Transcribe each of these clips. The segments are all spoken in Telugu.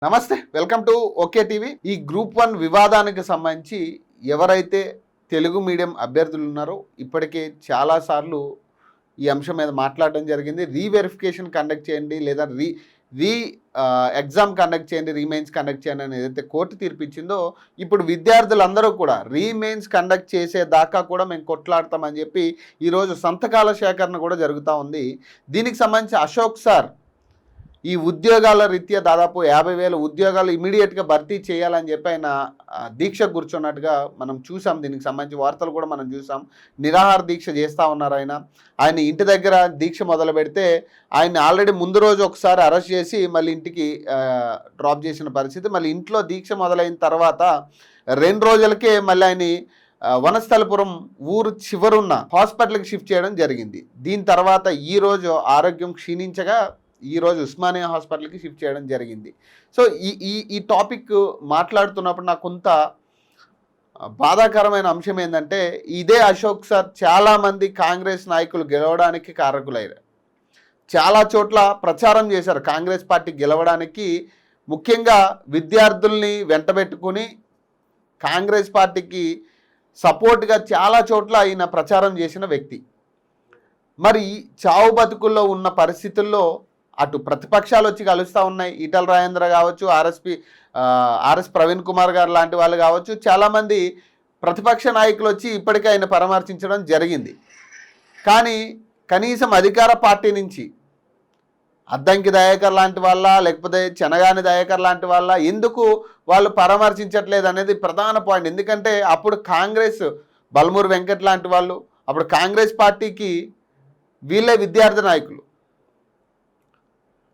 నమస్తే, వెల్కమ్ టు ఓకే టీవీ. ఈ గ్రూప్ 1 వివాదానికి సంబంధించి ఎవరైతే తెలుగు మీడియం అభ్యర్థులు ఉన్నారో ఇప్పటికే చాలాసార్లు ఈ అంశం మీద మాట్లాడడం జరిగింది. రీవెరిఫికేషన్ కండక్ట్ చేయండి, లేదా రీ ఎగ్జామ్ కండక్ట్ చేయండి, రీమెయిన్స్ కండక్ట్ చేయండి అని ఏదైతే కోర్టు తీర్పిచ్చిందో, ఇప్పుడు విద్యార్థులందరూ కూడా రీమెయిన్స్ కండక్ట్ చేసేదాకా కూడా మేము కొట్లాడతామని చెప్పి ఈరోజు సంతకాల సేకరణ కూడా జరుగుతూ ఉంది. దీనికి సంబంధించి అశోక్ సార్ ఈ ఉద్యోగాల రీత్యా దాదాపు 50,000 ఉద్యోగాలు ఇమీడియట్గా భర్తీ చేయాలని చెప్పి ఆయన దీక్ష కూర్చున్నట్టుగా మనం చూసాం. దీనికి సంబంధించి వార్తలు కూడా మనం చూసాం. నిరాహార దీక్ష చేస్తూ ఉన్నారు. ఆయన ఇంటి దగ్గర దీక్ష మొదలు పెడితే ఆయన్ని ఆల్రెడీ ముందు రోజు ఒకసారి అరెస్ట్ చేసి మళ్ళీ ఇంటికి డ్రాప్ చేసిన పరిస్థితి. మళ్ళీ ఇంట్లో దీక్ష మొదలైన తర్వాత 2 రోజులకే మళ్ళీ ఆయన్ని వనస్థలపురం ఊరు చివరున్న హాస్పిటల్కి షిఫ్ట్ చేయడం జరిగింది. దీని తర్వాత ఈరోజు ఆరోగ్యం క్షీణించగా ఈరోజు ఉస్మానియా హాస్పిటల్కి షిఫ్ట్ చేయడం జరిగింది. సో ఈ టాపిక్ మాట్లాడుతున్నప్పుడు నాకు కొంత బాధాకరమైన అంశం ఏంటంటే, ఇదే అశోక్ సార్ చాలామంది కాంగ్రెస్ నాయకులు గెలవడానికి కారకులయ్యారు. చాలా చోట్ల ప్రచారం చేశారు కాంగ్రెస్ పార్టీ గెలవడానికి. ముఖ్యంగా విద్యార్థుల్ని వెంటబెట్టుకుని కాంగ్రెస్ పార్టీకి సపోర్ట్గా చాలా చోట్ల ఆయన ప్రచారం చేసిన వ్యక్తి. మరి చావు బతుకుల్లో ఉన్న పరిస్థితుల్లో అటు ప్రతిపక్షాలు వచ్చి కలుస్తూ ఉన్నాయి. ఈటల రాజేంద్ర కావచ్చు, ఆర్ఎస్ ప్రవీణ్ కుమార్ గారు లాంటి వాళ్ళు కావచ్చు, చాలామంది ప్రతిపక్ష నాయకులు వచ్చి ఇప్పటికే ఆయన పరామర్శించడం జరిగింది. కానీ కనీసం అధికార పార్టీ నుంచి అద్దంకి దయాకర్ లాంటి వాళ్ళ, లేకపోతే చెనగాని దయాకర్ లాంటి వాళ్ళ ఎందుకు వాళ్ళు పరామర్శించట్లేదు అనేది ప్రధాన పాయింట్. ఎందుకంటే అప్పుడు కాంగ్రెస్ బల్మూరు వెంకట్ లాంటి వాళ్ళు, అప్పుడు కాంగ్రెస్ పార్టీకి వీళ్ళే విద్యార్థి నాయకులు.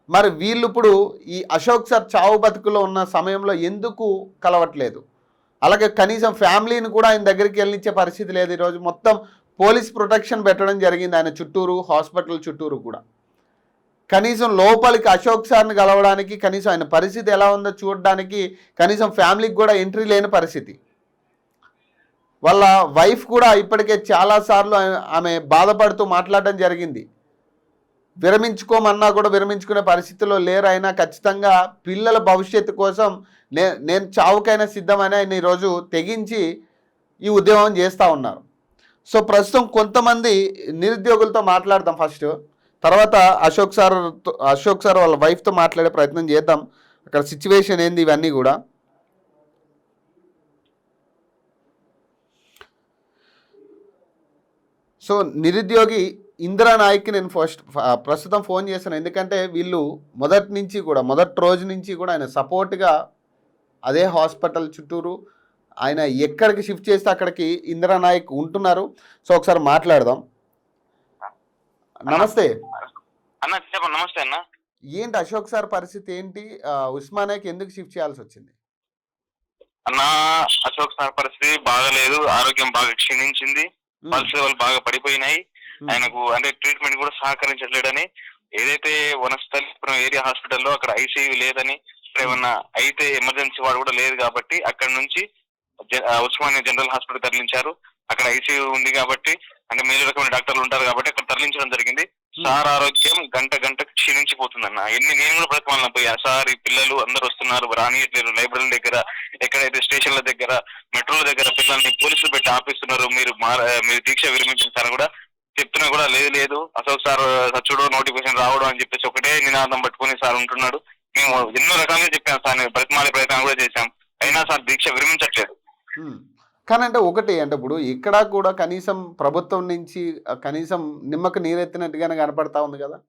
మరి వీళ్ళు ఇప్పుడు ఈ అశోక్ సార్ చావు బతుకులో ఉన్న సమయంలో ఎందుకు కలవట్లేదు? అలాగే కనీసం ఫ్యామిలీని కూడా ఆయన దగ్గరికి వెళ్ళనిచ్చే పరిస్థితి లేదు. ఈరోజు మొత్తం పోలీస్ ప్రొటెక్షన్ పెట్టడం జరిగింది ఆయన చుట్టూరు, హాస్పిటల్ చుట్టూరు కూడా. కనీసం లోపలికి అశోక్ సార్ని కలవడానికి, కనీసం ఆయన పరిస్థితి ఎలా ఉందో చూడడానికి కనీసం ఫ్యామిలీకి కూడా ఎంట్రీ లేని పరిస్థితి. వాళ్ళ వైఫ్ కూడా ఇప్పటికే చాలాసార్లు ఆమె బాధపడుతూ మాట్లాడడం జరిగింది. విరమించుకోమన్నా కూడా విరమించుకునే పరిస్థితిలో లేరు. అయినా ఖచ్చితంగా పిల్లల భవిష్యత్తు కోసం నేను చావుకైనా సిద్ధమని ఆయన ఈరోజు తెగించి ఈ ఉద్యమం చేస్తూ ఉన్నారు. సో ప్రస్తుతం కొంతమంది నిరుద్యోగులతో మాట్లాడదాం ఫస్ట్, తర్వాత అశోక్ సార్ వాళ్ళ వైఫ్తో మాట్లాడే ప్రయత్నం చేద్దాం. అక్కడ సిచ్యువేషన్ ఏంది ఇవన్నీ కూడా. సో నిరుద్యోగి ఇందిరా నాయక్కి నేను ప్రస్తుతం ఫోన్ చేశాను. ఎందుకంటే వీళ్ళు మొదటి రోజు నుంచి కూడా ఆయన సపోర్ట్గా అదే హాస్పిటల్ చుట్టూరు ఆయన ఎక్కడికి షిఫ్ట్ చేస్తే అక్కడికి ఇందిరా నాయక్ ఉంటున్నారు. సో ఒకసారి మాట్లాడదాం. నమస్తే అన్న. నమస్తే అన్న. ఏంటి అశోక్ సార్ పరిస్థితి ఏంటి? ఉస్మానియాకి ఎందుకు షిఫ్ట్ చేయాల్సి వచ్చింది అన్న? అశోక్ సార్ పరిస్థితి బాగాలేదు, ఆరోగ్యం బాగా క్షీణించింది, పల్స్ లెవెల్ బాగా పడిపోయినాయి. ఆయనకు అంటే ట్రీట్మెంట్ కూడా సహకరించట్లేడని, ఏదైతే వనస్థలిపురం ఏరియా హాస్పిటల్లో అక్కడ ఐసీయూ లేదని, ఏమన్నా అయితే ఎమర్జెన్సీ వాడు కూడా లేదు కాబట్టి అక్కడ నుంచి ఉస్మానియా జనరల్ హాస్పిటల్ తరలించారు. అక్కడ ఐసీయూ ఉంది కాబట్టి, అంటే మేలు రకమైన డాక్టర్లు ఉంటారు కాబట్టి అక్కడ తరలించడం జరిగింది. సార్ ఆరోగ్యం గంట క్షీణించిపోతుందన్న. నేను కూడా బ్రతమాలను పోయా. సార్ ఈ పిల్లలు అందరు వస్తున్నారు, రానియట్లేరు. లైబ్రరీల దగ్గర, ఎక్కడైతే స్టేషన్ల దగ్గర, మెట్రోల దగ్గర పిల్లల్ని పోలీసులు పెట్టి ఆపిస్తున్నారు. మీరు దీక్ష విరమించారు కూడా చెప్తున్నా కూడా లేదు అశోక్ సార్ సచ్చుడు, నోటిఫికేషన్ రావడం అని చెప్పేసి ఒకటే నినాదం పట్టుకుని సార్ ఉంటున్నాడు. మేము ఎన్నో రకాలుగా చెప్పాం సార్, బ్రతిమాలే ప్రయత్నం కూడా చేశాం, అయినా సార్ దీక్ష విరమించట్లేదు. కానీ అంటే ఒకటి అంటే ఇప్పుడు ఇక్కడ కూడా కనీసం ప్రభుత్వం నుంచి కనీసం నిమ్మకు నీరెత్తినట్టుగానే కనపడతా ఉంది కదా.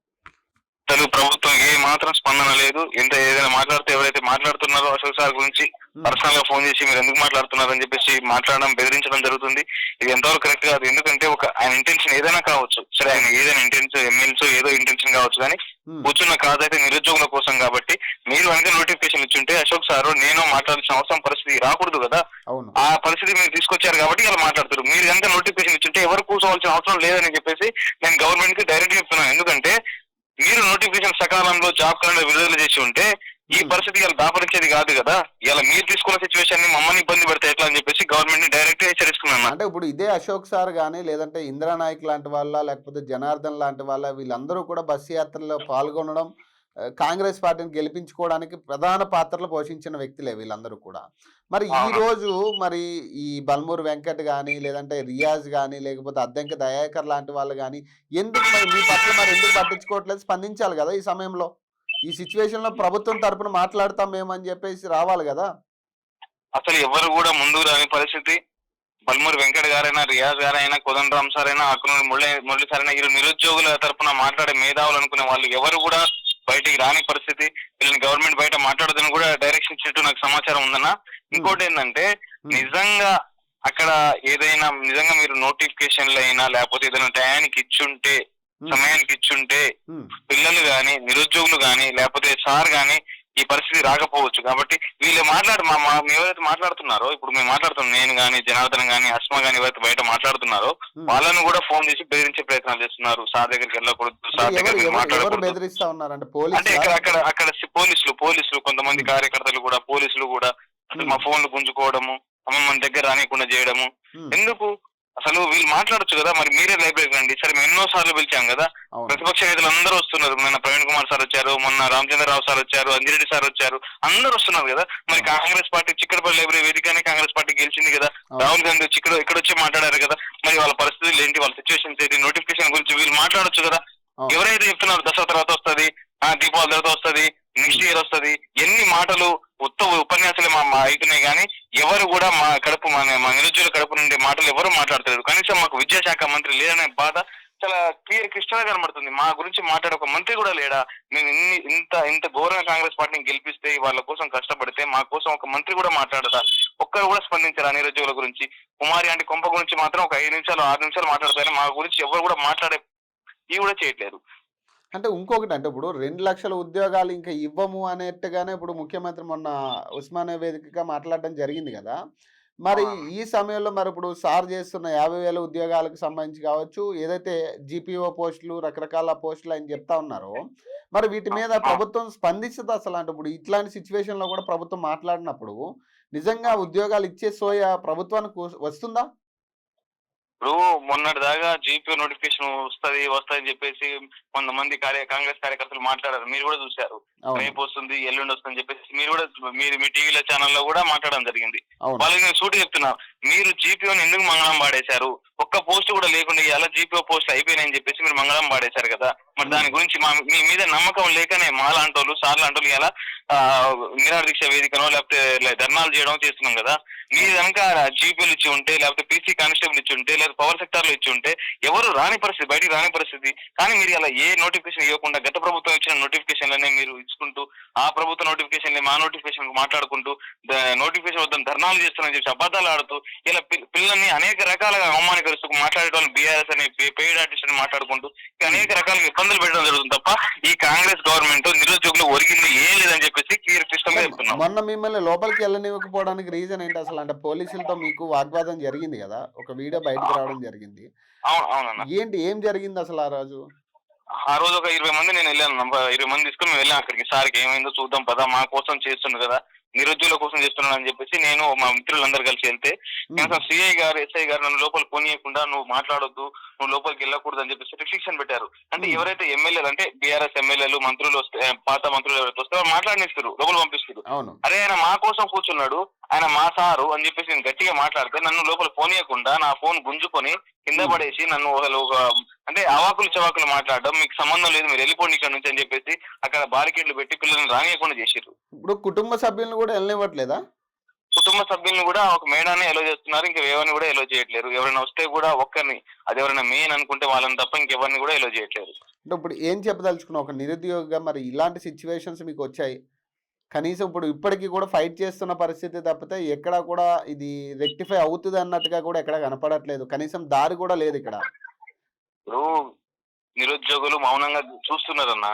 తెలుగు ప్రభుత్వం ఏ మాత్రం స్పందన లేదు. ఏదైనా మాట్లాడితే ఎవరైతే మాట్లాడుతున్నారో అశోక్ సార్ గురించి పర్సనల్ గా ఫోన్ చేసి మీరు ఎందుకు మాట్లాడుతున్నారు అని చెప్పేసి మాట్లాడడం, బెదిరించడం జరుగుతుంది. ఇది ఎంతవరకు కరెక్ట్ కాదు. ఎందుకంటే ఆయన ఇంటెన్షన్ ఏదైనా కావచ్చు, సరే ఆయన ఏదైనా ఇంటెన్షన్ ఎమ్మెల్సీ ఏదో ఇంటెన్షన్ కావచ్చు, కానీ కూర్చున్న కాదు అయితే నిరుద్యోగుల కోసం కాబట్టి మీరు వెనక నోటిఫికేషన్ ఇచ్చుంటే అశోక్ సార్ నేను మాట్లాడాల్సిన అవసరం పరిస్థితి రాకూడదు కదా. ఆ పరిస్థితి మీరు తీసుకొచ్చారు కాబట్టి ఇలా మాట్లాడుతారు. మీరు కనుక నోటిఫికేషన్ ఇచ్చుంటే ఎవరు కూర్చోవాల్సిన అవసరం లేదని చెప్పేసి నేను గవర్నమెంట్ కి డైరెక్ట్ చెప్తున్నాను. ఎందుకంటే మీరు నోటిఫికేషన్ సకాలంలో జాబ్ క్యాలెండర్ విడుదల చేసి ఉంటే ఈ పరిస్థితి ఇలా దాపరించేది కాదు కదా. ఇలా మీరు తీసుకున్న సిచ్యువేషన్ ని మమ్మల్ని ఇబ్బంది పెడితే ఎట్లా అని చెప్పేసి గవర్నమెంట్ ని డైరెక్ట్ హెచ్చరిస్తున్నాను. అంటే ఇప్పుడు ఇదే అశోక్ సార్ కానీ, లేదంటే ఇందిరా నాయక్ లాంటి వాళ్ళ, లేకపోతే జనార్దన్ లాంటి వాళ్ళ, వీళ్ళందరూ కూడా బస్సు యాత్రలో పాల్గొనడం, కాంగ్రెస్ పార్టీని గెలిపించుకోవడానికి ప్రధాన పాత్రలు పోషించిన వ్యక్తులే వీళ్ళందరూ కూడా. మరి ఈ అవును. రోజు మరి ఈ బల్మూరు వెంకట్ గాని, లేదంటే రియాజ్ గాని, లేకపోతే అద్దంకి దయాకర్ లాంటి వాళ్ళు గాని, ఎందుకు మరి మీ పట్ల మరి ఎందుకు పట్టించుకోవట్లేదు? స్పందించాలి గదా! ఈ సమయంలో. ఈ సిట్యుయేషన్‌లో ప్రభుత్వం తరపున మాట్లాడతాం మేము అని జెప్పేసి రావాలి గదా! అసలు ఎవరు కూడా ముందుకు రాని పరిస్థితి. బల్మూరి వెంకట్ గారైనా, రియాజ్ గారైనా, కోదండరామ్ సార్ అయినా, అక్నూరి మురళి సార్ అయినా, వీళ్ళు నిరుద్యోగుల తరపున మాట్లాడే మేధావులు అనుకునే వాళ్ళు ఎవరు కూడా బయటికి రాని పరిస్థితి. వీళ్ళని గవర్నమెంట్ బయట మాట్లాడదని కూడా డైరెక్షన్ ఇచ్చినట్టు నాకు సమాచారం ఉందన్న. ఇంకోటి ఏంటంటే నిజంగా అక్కడ ఏదైనా నిజంగా మీరు నోటిఫికేషన్లు అయినా లేకపోతే ఏదైనా టయానికి ఇచ్చుంటే, సమయానికి ఇచ్చుంటే పిల్లలు గాని, నిరుద్యోగులు గాని, లేకపోతే సార్ గాని ఈ పరిస్థితి రాకపోవచ్చు. కాబట్టి వీళ్ళు ఎవరైతే మాట్లాడుతున్నారో, ఇప్పుడు మేము మాట్లాడుతున్నాం, నేను గాని, జనార్దన్ గాని, అస్మా గాని ఎవరైతే బయట మాట్లాడుతున్నారో వాళ్ళను కూడా ఫోన్ చేసి బెదిరించే ప్రయత్నాలు చేస్తున్నారు. సార్ దగ్గరికి వెళ్ళకూడదు, సార్ దగ్గర ఎవరు మాట్లాడకూడదు. బెదిరిస్తా ఉన్నారంటే అంటే అక్కడ పోలీసులు కొంతమంది కార్యకర్తలు కూడా, పోలీసులు కూడా అసలు మా ఫోన్లు గుంజుకోవడము, మన దగ్గర రానియకుండా చేయడము. ఎందుకు అసలు వీళ్ళు మాట్లాడొచ్చు కదా. మరి మీరే లైబ్రరీకి రండి. సరే మేము ఎన్నో సార్లు పిలిచాం కదా. ప్రతిపక్ష నేతలు అందరూ వస్తున్నారు. మొన్న ప్రవీణ్ కుమార్ సార్ వచ్చారు, మొన్న రామచంద్రరావు సార్ వచ్చారు, అంజిరెడ్డి సార్ వచ్చారు, అందరూ వస్తున్నారు కదా. మరి కాంగ్రెస్ పార్టీ చిక్కడపల్లి లైబ్రరీ వేదికనే కాంగ్రెస్ పార్టీ గెలిచింది కదా. రాహుల్ గాంధీ ఇక్కడ వచ్చి మాట్లాడారు కదా. మరి వాళ్ళ పరిస్థితులు ఏంటి, వాళ్ళ సిచ్యువేషన్స్ ఏంటి, నోటిఫికేషన్ గురించి వీళ్ళు మాట్లాడొచ్చు కదా. ఎవరైతే చెప్తున్నారు దసరా తర్వాత వస్తుంది, దీపావళి తర్వాత వస్తుంది, నెక్స్ట్ ఇయర్ వస్తుంది, ఎన్ని మాటలు ఉపన్యాసాలు అవుతున్నాయి కానీ ఎవరు కూడా మా నిరుద్యోగుల కడుపు నుండి మాటలు ఎవరు మాట్లాడతారు. కనీసం మాకు విద్యాశాఖ మంత్రి లేదనే బాధ చాలా క్లిష్టంగా కనబడుతుంది. మా గురించి మాట్లాడే ఒక మంత్రి కూడా లేడా? మేము ఇంత ఘోరంగా కాంగ్రెస్ పార్టీని గెలిపిస్తే, వాళ్ళ కోసం కష్టపడితే మా కోసం ఒక మంత్రి కూడా మాట్లాడదా? ఒక్కరు కూడా స్పందించారా నిరుద్యోగుల గురించి? కుమారి అంటే కొంప గురించి మాత్రం ఒక 5 నిమిషాలు 6 నిమిషాలు మాట్లాడతారు. మా గురించి ఎవరు కూడా మాట్లాడే ఇవి కూడా చేయట్లేదు. అంటే ఇంకొకటి అంటే ఇప్పుడు 2 లక్షల ఉద్యోగాలు ఇంకా ఇవ్వము అనేట్టుగానే ఇప్పుడు ముఖ్యమంత్రి మొన్న ఉస్మానియా వేదికగా మాట్లాడడం జరిగింది కదా. మరి ఈ సమయంలో మరి ఇప్పుడు సార్ చేస్తున్న 50,000 ఉద్యోగాలకు సంబంధించి కావచ్చు, ఏదైతే జీపీఓ పోస్టులు రకరకాల పోస్టులు అని చెప్తా ఉన్నారో, మరి వీటి మీద ప్రభుత్వం స్పందిస్తుంది అసలు? అంటే ఇప్పుడు ఇట్లాంటి సిచ్యువేషన్లో కూడా ప్రభుత్వం మాట్లాడినప్పుడు నిజంగా ఉద్యోగాలు ఇచ్చే సోయ ప్రభుత్వానికి వస్తుందా? ఇప్పుడు మొన్నటి దాకా జీపీ నోటిఫికేషన్ వస్తుందని చెప్పేసి కొంతమంది కాంగ్రెస్ కార్యకర్తలు మాట్లాడారు. మీరు కూడా చూశారు. రేపు వస్తుంది, ఎల్లుండి వస్తుందని చెప్పేసి మీరు కూడా మీ టీవీల ఛానల్లో కూడా మాట్లాడడం జరిగింది. వాళ్ళకి నేను సూటి చెప్తున్నా, మీరు జీపీఓని ఎందుకు మంగళం పాడేశారు? ఒక్క పోస్ట్ కూడా లేకుండా ఇలా జీపీఓ పోస్ట్ అయిపోయినాయని చెప్పేసి మీరు మంగళం పాడేశారు కదా. మరి దాని గురించి మీ మీద నమ్మకం లేకనే మా లాంటోళ్ళు, సార్ లాంటోళ్ళు ఇలా నిరాహార దీక్ష వేదికనో లేకపోతే ధర్నాలు చేయడం చేస్తున్నాం కదా. మీరు కనుక జీపీలు ఇచ్చి ఉంటే, లేకపోతే పీసీ కానిస్టేబుల్ ఇచ్చి ఉంటే, లేదా పవర్ సెక్టార్ లో ఇచ్చి ఉంటే ఎవరు రాని పరిస్థితి, బయటికి రాని పరిస్థితి. కానీ మీరు అలా ఏ నోటిఫికేషన్ ఇవ్వకుండా గత ప్రభుత్వం ఇచ్చిన నోటిఫికేషన్లనే మీరు ఇచ్చుకుంటూ, ఆ ప్రభుత్వ నోటిఫికేషన్ మా నోటిఫికేషన్ మాట్లాడుకుంటూ, నోటిఫికేషన్ వద్దని ధర్నాలు చేస్తున్నారని చెప్పి అబద్ధాలు ఆడుతూ ఇలా పిల్లల్ని అనేక రకాలుగా అవమానకరుస్తూ మాట్లాడేటోళ్ళని బీఆర్ఎస్ అని పెయిడ్ ఆర్టిస్ట్ అని మాట్లాడుకుంటూ అనేక రకాలుగా ఇబ్బందులు పెట్టడం జరుగుతుంది తప్ప ఈ కాంగ్రెస్ గవర్నమెంట్ నిరుద్యోగులు ఒరిగింది ఏం లేదని చెప్పేసి క్లియర్ క్లిష్టంగా చెప్తున్నాం. మొన్న మిమ్మల్ని లోపలికి వెళ్ళనివ్వకపోవడానికి రీజన్ ఏంటి అసలు? అంటే పోలీసులతో మీకు వాగ్వాదం జరిగింది కదా, ఒక వీడియో బయటకు రావడం జరిగింది. అవునన్నా. ఏం జరిగింది అసలు ఆ రోజు? ఆ రోజు ఒక 20 మంది నేను వెళ్ళాను. 20 మంది తీసుకుని మేము వెళ్ళాం అక్కడికి. సార్కి ఏమైందో చూద్దాం పదా, మా కోసం చేస్తుండు కదా, నిరుద్యోగుల కోసం చేస్తున్నాను అని చెప్పేసి నేను మా మిత్రులందరూ కలిసి వెళ్తే, సిఐ గారు, ఎస్ఐ గారు నన్ను లోపలికి పోనీయకుండా నువ్వు మాట్లాడొద్దు, నువ్వు లోపలికి వెళ్ళకూడదు అని చెప్పేసి రిస్ట్రిక్షన్ పెట్టారు. అంటే ఎవరైతే ఎమ్మెల్యేలు అంటే బీఆర్ఎస్ ఎమ్మెల్యేలు, మంత్రులు వస్తే, పాత మంత్రులు ఎవరైతే వస్తే వాళ్ళు మాట్లాడిస్తారు, లోపల పంపిస్తారు. అరే ఆయన మా కోసం కూర్చున్నాడు, ఆయన మా సారు అని చెప్పేసి నేను గట్టిగా మాట్లాడితే నన్ను లోపల పోనీయకుండా నా ఫోన్ గుంజుకొని కింద పడేసి నన్ను అంటే అవాకులు చవాకులు మాట్లాడడం, మీకు సంబంధం లేదు మీరు వెళ్ళిపోండి ఇక్కడ నుంచి అని చెప్పేసి అక్కడ బారికేడ్లు పెట్టి పిల్లల్ని రానియకుండా చేసారు. ఇప్పుడు కుటుంబ సభ్యులను కూడా వెళ్ళనివ్వట్లేదా? కుటుంబ సభ్యులను కూడా ఒక మేడాన్ని ఎలో చేస్తున్నారు, ఇంకా ఎవరిని కూడా ఎలో చేయట్లేరు. ఎవరైనా వస్తే కూడా ఒక్కరిని, అది ఎవరైనా మెయిన్ అనుకుంటే వాళ్ళని తప్ప ఇంకెవరిని కూడా ఎలో చేయట్లేదు. అంటే ఇప్పుడు ఏం చెప్పదలుచుకున్నావు ఒక నిరుద్యోగిగా? మరి ఇలాంటి సిచ్యువేషన్స్ మీకు వచ్చాయి, కనీసం ఇప్పుడు ఇప్పటికీ కూడా ఫైట్ చేస్తున్న పరిస్థితి తప్పితే ఎక్కడా కూడా ఇది రెక్టిఫై అవుతుంది అన్నట్టుగా కూడా ఎక్కడ కనపడట్లేదు, కనీసం దారి కూడా లేదు ఇక్కడ. ఇప్పుడు నిరుద్యోగులు మౌనంగా చూస్తున్నారన్న,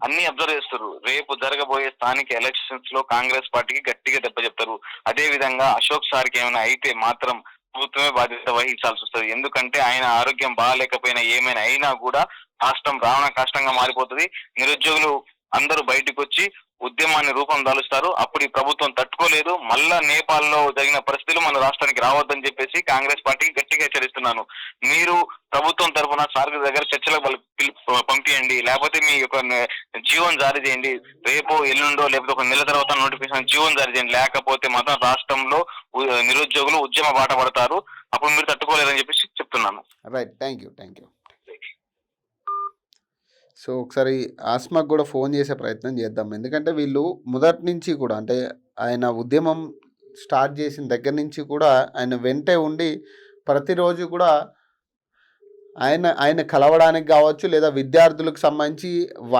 అన్ని అబ్జర్వ్ చేస్తారు. రేపు జరగబోయే స్థానిక ఎలక్షన్స్ లో కాంగ్రెస్ పార్టీకి గట్టిగా దెబ్బ చెప్తారు. అదే విధంగా అశోక్ సార్కి ఏమైనా అయితే మాత్రం ప్రభుత్వమే బాధ్యత వహించాల్సి వస్తుంది. ఎందుకంటే ఆయన ఆరోగ్యం బాగాలేకపోయినా ఏమైనా అయినా కూడా రాష్ట్రం రావణ కష్టంగా మారిపోతుంది. నిరుద్యోగులు అందరూ బయటకు వచ్చి ఉద్యమాన్ని రూపం దాలుస్తారు. అప్పుడు ఈ ప్రభుత్వం తట్టుకోలేదు. మళ్ళా నేపాల్లో జరిగిన పరిస్థితులు మన రాష్ట్రానికి రావద్దని చెప్పేసి కాంగ్రెస్ పార్టీకి గట్టిగా హెచ్చరిస్తున్నాను. మీరు ప్రభుత్వం తరఫున సార్ దగ్గర చర్చలకు పంపించండి, లేకపోతే మీ యొక్క జీవో జారీ చేయండి. రేపో ఎల్లుండో లేకపోతే ఒక నెల తర్వాత నోటిఫికేషన్ జీవో జారీ చేయండి. లేకపోతే మాత్రం రాష్ట్రంలో నిరుద్యోగులు ఉద్యమ బాట పడతారు. అప్పుడు మీరు తట్టుకోలేరని చెప్పేసి చెప్తున్నాను. Right, thank you. సో ఒకసారి ఆస్మాకు కూడా ఫోన్ చేసే ప్రయత్నం చేద్దాం. ఎందుకంటే వీళ్ళు మొదటి నుంచి కూడా, అంటే ఆయన ఉద్యమం స్టార్ట్ చేసిన దగ్గర నుంచి కూడా ఆయన వెంటే ఉండి ప్రతిరోజు కూడా ఆయన కలవడానికి కావచ్చు, లేదా విద్యార్థులకు సంబంధించి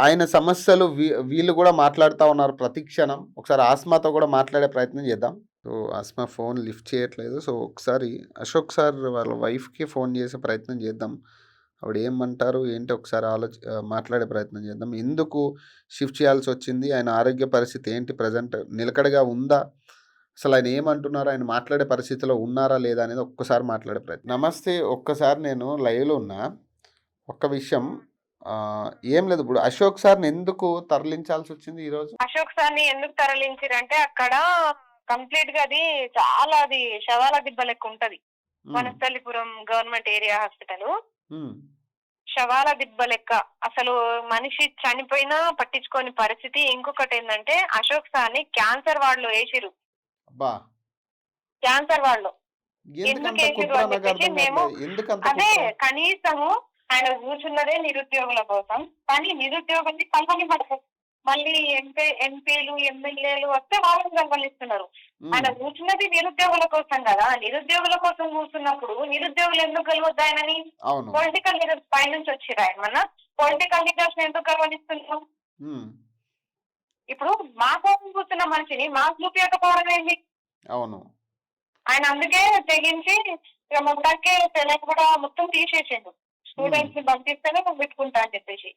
ఆయన సమస్యలు వీళ్ళు కూడా మాట్లాడుతూ ఉన్నారు ప్రతి క్షణం. ఒకసారి ఆస్మాతో కూడా మాట్లాడే ప్రయత్నం చేద్దాం. సో ఆస్మా ఫోన్ లిఫ్ట్ చేయట్లేదు. సో ఒకసారి అశోక్ సార్ వాళ్ళ వైఫ్కి ఫోన్ చేసే ప్రయత్నం చేద్దాం. ఆవిడ ఏమంటారు ఏంటి ఒకసారి మాట్లాడే ప్రయత్నం చేద్దాం. ఎందుకు షిఫ్ట్ చేయాల్సి వచ్చింది, ఆయన ఆరోగ్య పరిస్థితి ఏంటి, ప్రజెంట్ నిలకడగా ఉందా, అసలు ఆయన ఏమంటున్నారో, ఆయన మాట్లాడే పరిస్థితిలో ఉన్నారా లేదా అనేది ఒక్కసారి మాట్లాడే ప్రయత్నం. నమస్తే, ఒక్కసారి నేను లైవ్లో ఉన్నా. ఒక్క విషయం, ఏం లేదు, ఇప్పుడు అశోక్ సార్ని ఎందుకు తరలించాల్సి వచ్చింది ఈరోజు? అశోక్ సార్ని ఎందుకు తరలించారంటే అక్కడ కంప్లీట్ గా అది చాలా అది శవాల దిబ్బ లెక్క ఉంటది. వనస్థలిపురం గవర్నమెంట్ ఏరియా హాస్పిటల్ శవాల దిబ్బ లెక్క. అసలు మనిషి చనిపోయినా పట్టించుకోని పరిస్థితి. ఇంకొకటి ఏంటంటే అశోక్ సార్ని క్యాన్సర్ వార్డ్ లో వేసిరు. క్యాన్సర్ వార్డ్ లో ఎందుకు వేసిరు అని చెప్పేసి మేము అదే కనీసము ఆయన కూర్చున్నదే నిరుద్యోగుల కోసం, కానీ నిరుద్యోగుల్ని కలవనివ్వట్లేదు. మళ్ళీ ఎంపీలు ఎమ్మెల్యేలు వస్తే వాళ్ళని కలవనిస్తున్నారు. ఆయన కూర్చున్నది నిరుద్యోగుల కోసం కదా. నిరుద్యోగుల కోసం కూర్చున్నప్పుడు నిరుద్యోగులు ఎందుకు కలవద్దు ఆయనని? పొలిటికల్ లీడర్స్ పైనుంచి వచ్చిరా ఆయన పొలిటికల్ లీడర్స్ ఎందుకు కలవనిస్తున్నాం? ఇప్పుడు మా కోసం కూర్చున్న మనిషిని మాకు చూపించకపోవడం ఏంటి? అవును, ఆయన అందుకే తెగించి ఇక మొత్తానికి తెలంగాణ మొత్తం తీసేసిండు. స్టూడెంట్స్ ని పంపిస్తేనే నువ్వు పెట్టుకుంటా అని చెప్పేసి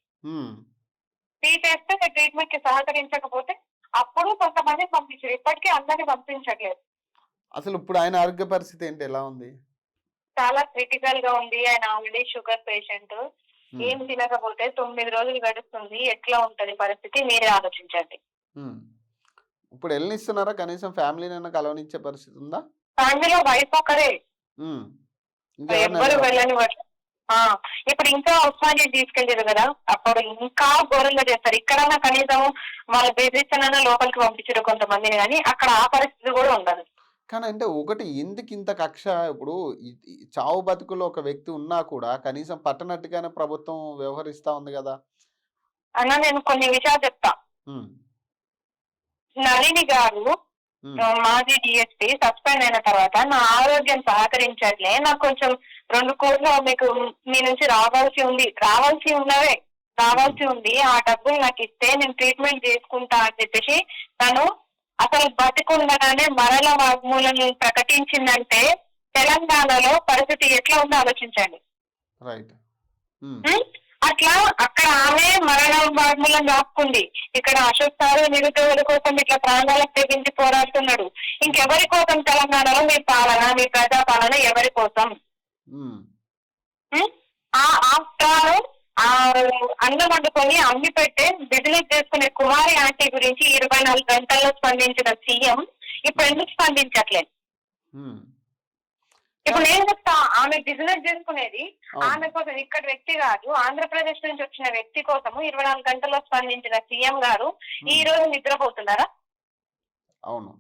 తీసేస్తే ట్రీట్మెంట్ కి సహకరించకపోతే అప్పుడు కొంతమంది పంపించారు. ఇప్పటికీ అందరినీ పంపించట్లేదు. అసలు ఇప్పుడు ఆయన ఆరోగ్య పరిస్థితి ఏంటి, ఎలా ఉంది? చాలా క్రిటికల్ గా ఉంది. ఆయన ఆల్రెడీ షుగర్ పేషెంట్. ఏం తినకపోతే 9 రోజులు గడుస్తుంది. ఎట్లా ఉంటది పరిస్థితి మీరే ఆలోచించండి. ఇప్పుడు వెళ్ళనిస్తున్నారా? కనీసం ఫ్యామిలీనైనా కలవనిచ్చే పరిస్థితి ఉందా? ఫ్యామిలీలో వైఫ్ ఒకరే, ఎవ్వరు వెళ్ళని. ఇప్పుడు ఇంకా ఉస్మానియా తీసుకెళ్ళారు కదా, అప్పుడు ఇంకా ఘోరంగా చేస్తారు. ఇక్కడన్నా కనీసం వాళ్ళ బెదిరిస్తేనన్నా లోపలికి పంపించారు కొంతమందిని, కానీ అక్కడ ఆ పరిస్థితి కూడా ఉండదు. కానీ అంటే ఒకటి, ఎందుకు ఇంత కక్ష? ఇప్పుడు చావు బతుకులో ఒక వ్యక్తి ఉన్నా కూడా కనీసం పట్టనట్టుగానే ప్రభుత్వం వ్యవహరిస్తా ఉంది కదా అన్న. నేను కొన్ని విషయాలు చెప్తా. నళిని గారు మాజీ డిఎస్పీ సస్పెండ్ అయిన తర్వాత నా ఆరోగ్యం సహకరించట్లే, నాకు కొంచెం 2 కోట్లు మీకు మీ నుంచి రావాల్సి ఉంది, ఆ డబ్బులు నాకు ఇస్తే నేను ట్రీట్మెంట్ చేసుకుంటా అని చెప్పేసి తను అసలు బతికుండగానే మరణ వాగ్మూలను ప్రకటించిందంటే తెలంగాణలో పరిస్థితి ఎట్లా ఉందో ఆలోచించండి. అట్లా అక్కడ ఆమె మరణ వాగ్మూలం రాసుకుంది. ఇక్కడ అశోక్ సార్ నిరుద్యోగుల కోసం ఇట్లా ప్రాణాలకు తెగించి పోరాడుతున్నాడు. ఇంకెవరి కోసం తెలంగాణలో మీ పాలన, మీ ప్రజా పాలన ఎవరి కోసం? ఆ ఆస్ట్రాలు అన్నం వండుకొని అమ్మి పెట్టే బిజినెస్ చేసుకునే కుమారి ఆంటీ గురించి 24 గంటల్లో స్పందించిన సీఎం ఇప్పుడు ఎందుకు స్పందించట్లేదు? ఇప్పుడు నేను చెప్తా, ఆమె బిజినెస్ చేసుకునేది ఆమె కోసం, ఇక్కడ వ్యక్తి కాదు, ఆంధ్రప్రదేశ్ నుంచి వచ్చిన వ్యక్తి కోసము 24 గంటల్లో స్పందించిన సీఎం గారు ఈ రోజు నిద్రపోతున్నారా? అవును.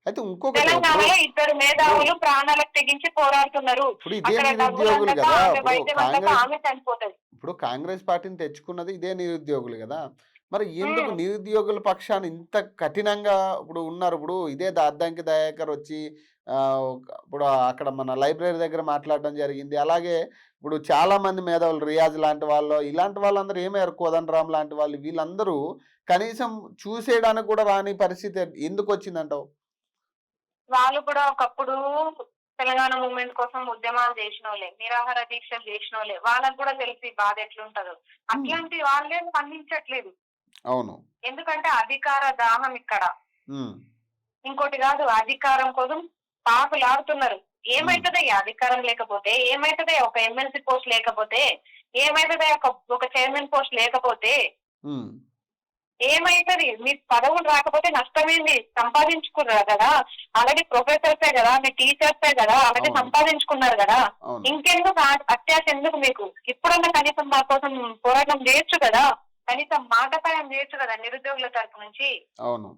అయితే ఇంకొక తెలంగాణలో 2 మేధావులు ప్రాణాలకు తెగించి పోరాడుతున్నారు. ఆమె చనిపోతుంది. ఇప్పుడు కాంగ్రెస్ పార్టీని తెచ్చుకున్నది ఇదే నిరుద్యోగులు కదా, మరి ఎందుకు నిరుద్యోగుల పక్షాన్ని ఇంత కఠినంగా ఇప్పుడు ఉన్నారు? ఇప్పుడు ఇదే అద్దంకి దయాకర్ వచ్చి ఇప్పుడు అక్కడ మన లైబ్రరీ దగ్గర మాట్లాడడం జరిగింది. అలాగే ఇప్పుడు చాలా మంది మేధావులు, రియాజ్ లాంటి వాళ్ళు, ఇలాంటి వాళ్ళందరూ ఏమయ్యారు, కోదండరామ్ లాంటి వాళ్ళు, వీళ్ళందరూ కనీసం చూసేయడానికి కూడా రాని పరిస్థితి ఎందుకు వచ్చిందంటావు? వాళ్ళు కూడా ఒకప్పుడు తెలంగాణ మూవ్మెంట్ కోసం ఉద్యమాలు చేసిన వాళ్ళే, నిరాహార దీక్షలు చేసిన వాళ్ళే. వాళ్ళకు కూడా తెలిసి బాధ ఎట్లుంటదో. అట్లాంటి వాళ్ళే స్పందించట్లేదు. అవును, ఎందుకంటే అధికార దాహం ఇక్కడ. ఇంకోటి కాదు, అధికారం కోసం పాకులాడుతున్నారు. ఏమైతుందయ్యా అధికారం లేకపోతే? ఏమైతుందయ్యా ఒక ఎమ్మెల్సీ పోస్ట్ లేకపోతే? ఏమైతుందయ్యా ఒక చైర్మన్ పోస్ట్ లేకపోతే? ఏమైతుంది? మీకు పదవులు రాకపోతే నష్టమేంది? సంపాదించుకున్నారు కదా, ఆల్రెడీ ప్రొఫెసర్సే కదా, మీ టీచర్సే కదా, ఆల్రెడీ అవును. సంపాదించుకున్నారు కదా, అవును. ఇంకెందుకు అత్యాశ ఎందుకు మీకు? ఇప్పుడన్నా కనీసం మా కోసం పోరాటం చేయొచ్చు కదా, కనీసం మాట సాయం చేయొచ్చు కదా నిరుద్యోగుల తరపు నుంచి. అవును.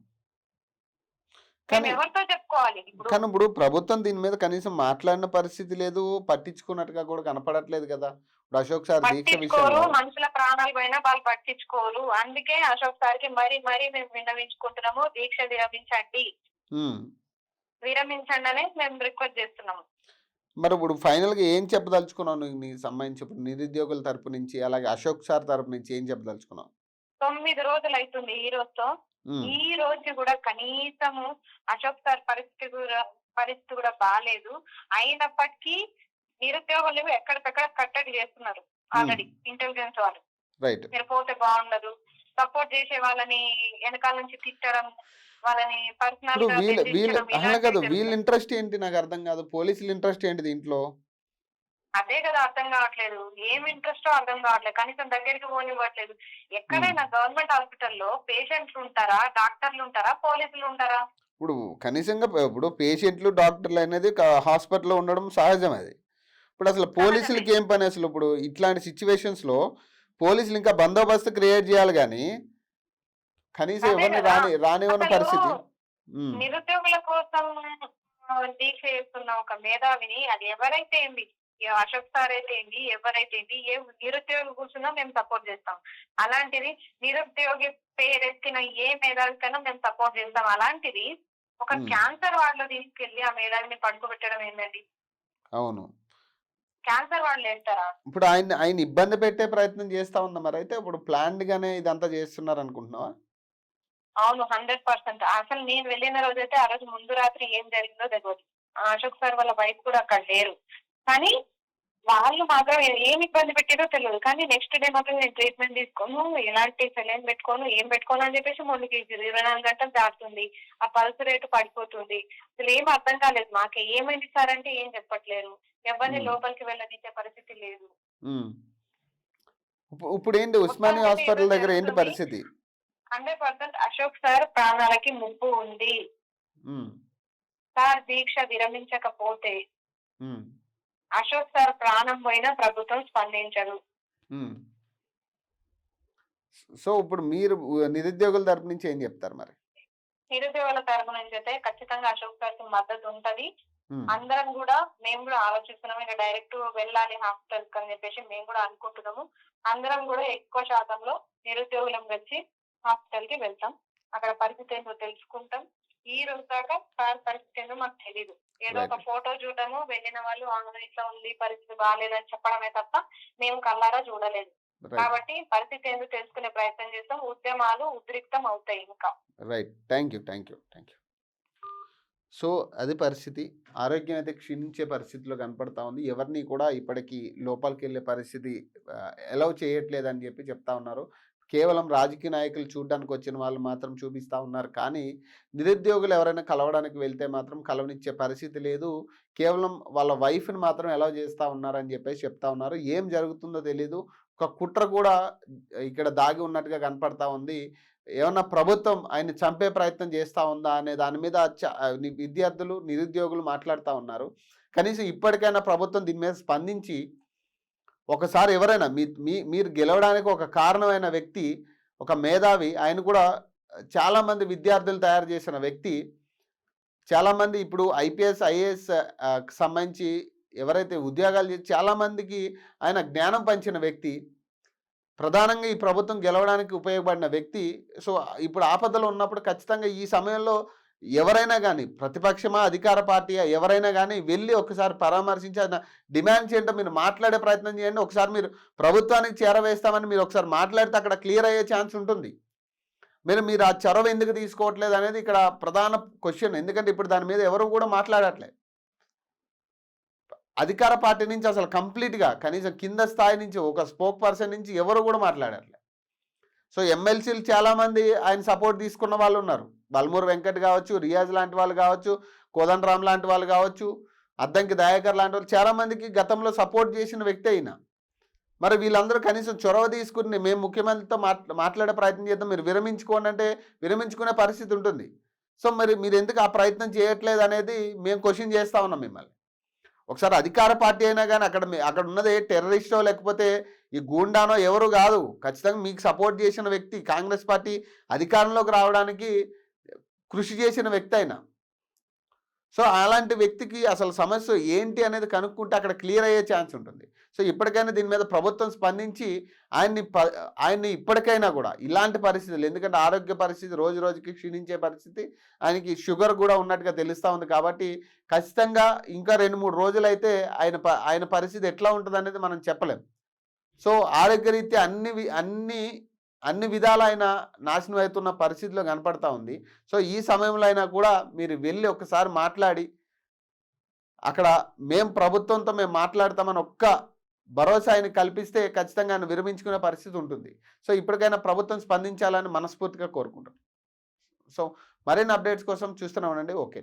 మేము కానీ ఎవరితో చెప్పుకోవాలి ఇప్పుడు? కానీ ఇప్పుడు ప్రభుత్వం దీని మీద కనీసం మాట్లాడిన పరిస్థితి లేదు, పట్టించుకున్నట్టుగా కూడా కనపడట్లేదు కదా. ఇప్పుడు అశోక్ సార్ దీక్ష పట్టించుకోరు, విషయంలో మనుషుల ప్రాణాలు పోయినా వాళ్ళు పట్టించుకోరు. అందుకే అశోక్ సార్కి మరీ మరీ మేము విన్నవించుకుంటున్నాము, దీక్ష విరమించండి, ఉమ్. విరమించండి అనే మేము రిక్వెస్ట్ చేస్తున్నాము. మరి ఇప్పుడు ఫైనల్గా ఏం చెప్పదలుచుకున్నావు నువ్వు నీకు సంబంధించి ఇప్పుడు నిరుద్యోగుల తరపు నుంచి, అలాగే అశోక్ సార్ తరపు నుంచి ఏం చెప్పదలుచుకున్నావు? 9 రోజులు అవుతుంది ఈ రోజుతో. ఉమ్. ఈ రోజు కూడా కనీసము అశోక్ సార్ పరిస్థితి కూడా బాగాలేదు. అయినప్పటికీ నిరుద్యోగులు ఎక్కడికక్కడ కట్టడి చేస్తున్నారు ఆల్రెడీ ఇంటెలిజెన్స్ వాళ్ళు. రైట్. మీరు పోతే బాగుండదు, సపోర్ట్ చేసే వాళ్ళని వెనకాల నుంచి తిట్టడం, వాళ్ళని పర్సనల్ ఇప్పుడు గా వీళ్ళ బెదిరించడం అలా కాదు, ఇలాంటివి వీళ్ళ జరుగుతుంది. ఇంట్రెస్ట్ ఏంటి నాకు అర్థం కాదు, పోలీసుల ఇంట్రెస్ట్ ఏంటి దీంట్లో? అదే కదా అర్థం కావట్లేదు, ఏం ఇంట్రెస్టో అర్థం కావట్లేదు, కనీసం దగ్గరికి పోనివ్వట్లేదు. ఎక్కడైనా గవర్నమెంట్ హాస్పిటల్లో పేషెంట్లు ఉంటారా, డాక్టర్లు ఉంటారా, పోలీసులు ఉంటారా? ఇప్పుడు కనీసంగా ఇప్పుడు పేషెంట్లు డాక్టర్లు అనేది హాస్పిటల్లో ఉండడం సహజం అది. ఇప్పుడు అసలు పోలీసులకి ఏం పని అసలు? ఇప్పుడు ఇట్లాంటి సిచ్యువేషన్స్లో పోలీసులు ఇంకా బందోబస్తు క్రియేట్ చేయాలి కానీ కనీసం అదే ఎవరిని కదా రానివ్వని అసలు పరిస్థితి. ఉమ్. నిరుద్యోగుల కోసం దీక్ష చేస్తున్న ఒక మేధావిని, అది ఎవరైతే ఏంది, అశోక్ సార్ అయితే ఏంటి, ఎవరైతే ఏంటి, ఏ నిరుద్యోగి కూర్చున్నా మేము సపోర్ట్ చేస్తాం. అలాంటిది నిరుద్యోగి పేరెత్తిన ఏ మేధావికైనా మేము సపోర్ట్ చేస్తాం. అలాంటిది ఒక క్యాన్సర్ వార్డులో తీసుకెళ్లి ఆ మేధావిని పడుకోబెట్టడం ఏంటండి? అవును. క్యాన్సర్ వార్డులు వేస్తారా? ఇప్పుడు ఆయన ఇబ్బంది పెట్టే ప్రయత్నం చేస్తా ఉందా మరి? అయితే ఇప్పుడు ప్లాన్డ్ గానే ఇదంతా చేస్తున్నారు అనుకుంటున్నావా? అవును, 100%. అసలు నేను వెళ్ళిన రోజైతే ఆ రోజు ముందు రాత్రి ఏం జరిగిందో తెలియదు. అశోక్ సార్ వాళ్ళ వైఫ్ కూడా అక్కడ లేరు. కానీ వాళ్ళు మాత్రం ఏం ఇబ్బంది పెట్టారో తెలియదు. కానీ నెక్స్ట్ డే మాత్రం నేను ట్రీట్మెంట్ తీసుకోను, ఎలాంటి సెలైన్ పెట్టుకోను, ఏం పెట్టుకోను అని చెప్పేసి ముందుకు 24 గంటలు దాటుతుంది, ఆ పల్స్ రేటు పడిపోతుంది. అసలు ఏం అర్థం కాలేదు మాకు. ఏమైంది సార్ అంటే ఏం చెప్పట్లేరు, ఎవరిని లోపలికి వెళ్ళనిచ్చే పరిస్థితి లేదు. ఇప్పుడు ఏంటి ఉస్మానియా హాస్పిటల్ దగ్గర ఏంటి పరిస్థితి? 100% అశోక్ సార్ ప్రాణాలకి ముప్పు ఉంది. సార్ దీక్ష విరమించకపోతే అశోక్ సార్ ప్రాణం పోయినా ప్రభుత్వం స్పందించదు. సో ఇప్పుడు మీరు నిరుద్యోగుల తరపు నుంచి ఏం చెప్తారు మరి? నిరుద్యోగుల తరపు నుంచి అయితే ఖచ్చితంగా అశోక్ సార్ కి మద్దతు ఉంటది. అందరం కూడా మేము కూడా ఆలోచిస్తున్నాము, ఇక డైరెక్ట్ వెళ్ళాలి హాస్పిటల్ అని చెప్పేసి మేము కూడా అనుకుంటున్నాము. అందరం కూడా ఎక్కువ శాతంలో నిరుద్యోగులం వచ్చి హాస్పిటల్ కి వెళ్తాం, అక్కడ పరిస్థితి ఏంటో తెలుసుకుంటాం. ఈ రోజు దాకా సార్ పరిస్థితి ఏంటో మాకు తెలీదు. ఏదో ఒక ఫోటో చూడడము, వెళ్ళిన వాళ్ళు ఇట్లా ఉంది పరిస్థితి బాగాలేదని చెప్పడమే తప్ప మేము కళ్ళారా చూడలేదు. కాబట్టి పరిస్థితి ఏంటో తెలుసుకునే ప్రయత్నం చేస్తాం. ఉద్యమాలు ఉద్రిక్తం అవుతాయి ఇంకా. రైట్. Thank you. సో అది పరిస్థితి. ఆరోగ్యం అయితే క్షీణించే పరిస్థితిలో కనపడతా ఉంది. ఎవరిని కూడా ఇప్పటికీ లోపలికి వెళ్ళే పరిస్థితి అలౌ చేయట్లేదని చెప్పి చెప్తా ఉన్నారు. కేవలం రాజకీయ నాయకులు చూడడానికి వచ్చిన వాళ్ళు మాత్రం చూపిస్తూ ఉన్నారు. కానీ నిరుద్యోగులు ఎవరైనా కలవడానికి వెళ్తే మాత్రం కలవనిచ్చే పరిస్థితి లేదు. కేవలం వాళ్ళ వైఫ్ని మాత్రం అలౌ చేస్తూ ఉన్నారని చెప్పేసి చెప్తా ఉన్నారు. ఏం జరుగుతుందో తెలీదు. ఒక కుట్ర కూడా ఇక్కడ దాగి ఉన్నట్టుగా కనపడతా ఉంది. ఏమన్నా ప్రభుత్వం ఆయన చంపే ప్రయత్నం చేస్తూ ఉందా అనే దాని మీద విద్యార్థులు, నిరుద్యోగులు మాట్లాడుతూ ఉన్నారు. కనీసం ఇప్పటికైనా ప్రభుత్వం దీని మీద స్పందించి ఒకసారి ఎవరైనా మీరు గెలవడానికి ఒక కారణమైన వ్యక్తి, ఒక మేధావి, ఆయన కూడా చాలామంది విద్యార్థులు తయారు చేసిన వ్యక్తి, చాలామంది ఇప్పుడు ఐపీఎస్ ఐఏఎస్ సంబంధించి ఎవరైతే ఉద్యోగాలు చేసి చాలామందికి ఆయన జ్ఞానం పంచిన వ్యక్తి, ప్రధానంగా ఈ ప్రభుత్వం గెలవడానికి ఉపయోగపడిన వ్యక్తి. సో ఇప్పుడు ఆపదలో ఉన్నప్పుడు ఖచ్చితంగా ఈ సమయంలో ఎవరైనా కానీ, ప్రతిపక్షమా అధికార పార్టీయా, ఎవరైనా కానీ వెళ్ళి ఒకసారి పరామర్శించి ఆయన డిమాండ్ చేయండి, మీరు మాట్లాడే ప్రయత్నం చేయండి. ఒకసారి మీరు ప్రభుత్వానికి చేరవేస్తామని మీరు ఒకసారి మాట్లాడితే అక్కడ క్లియర్ అయ్యే ఛాన్స్ ఉంటుంది. మీరు ఆ చొరవ ఎందుకు తీసుకోవట్లేదు అనేది ఇక్కడ ప్రధాన క్వశ్చన్. ఎందుకంటే ఇప్పుడు దాని మీద ఎవరు కూడా మాట్లాడట్లేదు. అధికార పార్టీ నుంచి అసలు కంప్లీట్గా కనీసం కింద స్థాయి నుంచి ఒక స్పోక్ పర్సన్ నుంచి ఎవరు కూడా మాట్లాడట్లేదు. సో ఎమ్మెల్సీలు చాలామంది ఆయన సపోర్ట్ తీసుకున్న వాళ్ళు ఉన్నారు. బల్మూరు వెంకట్ కావచ్చు, రియాజ్ లాంటి వాళ్ళు కావచ్చు, కోదండరామ్ లాంటి వాళ్ళు కావచ్చు, అద్దంకి దయాకర్ లాంటి వాళ్ళు చాలామందికి గతంలో సపోర్ట్ చేసిన వ్యక్తి అయినా. మరి వీళ్ళందరూ కనీసం చొరవ తీసుకుని మేము ముఖ్యమంత్రితో మాట్లాడే ప్రయత్నం చేద్దాం, మీరు విరమించుకోండి అంటే విరమించుకునే పరిస్థితి ఉంటుంది. సో మరి మీరు ఎందుకు ఆ ప్రయత్నం చేయట్లేదు అనేది మేము క్వశ్చన్ చేస్తా ఉన్నాం మిమ్మల్ని. ఒకసారి అధికార పార్టీ అయినా కానీ అక్కడ ఉన్నది టెర్రరిస్టో లేకపోతే ఈ గూండానో ఎవరు కాదు. ఖచ్చితంగా మీకు సపోర్ట్ చేసిన వ్యక్తి, కాంగ్రెస్ పార్టీ అధికారంలోకి రావడానికి కృషి చేసిన వ్యక్తి అయినా. సో అలాంటి వ్యక్తికి అసలు సమస్య ఏంటి అనేది కనుక్కుంటే అక్కడ క్లియర్ అయ్యే ఛాన్స్ ఉంటుంది. సో ఇప్పటికైనా దీని మీద ప్రభుత్వం స్పందించి ఆయన్ని ఇప్పటికైనా కూడా ఇలాంటి పరిస్థితులు, ఎందుకంటే ఆరోగ్య పరిస్థితి రోజు రోజుకి క్షీణించే పరిస్థితి, ఆయనకి షుగర్ కూడా ఉన్నట్టుగా తెలుస్తూ ఉంది. కాబట్టి ఖచ్చితంగా ఇంకా 2-3 రోజులైతే ఆయన పరిస్థితి ఎట్లా ఉంటుంది అనేది మనం చెప్పలేం. సో ఆరోగ్యరీత్యా అన్ని విధాల ఆయన నాశనం అవుతున్న పరిస్థితిలో కనపడతా ఉంది. సో ఈ సమయంలో అయినా కూడా మీరు వెళ్ళి ఒకసారి మాట్లాడి అక్కడ ప్రభుత్వంతో మేము మాట్లాడతామని ఒక్క భరోసా ఆయన కల్పిస్తే ఖచ్చితంగా ఆయన విరమించుకునే పరిస్థితి ఉంటుంది. సో ఇప్పటికైనా ప్రభుత్వం స్పందించాలని మనస్ఫూర్తిగా కోరుకుంటాం. సో మరిన్ని అప్డేట్స్ కోసం చూస్తూనే ఉండండి. ఓకే.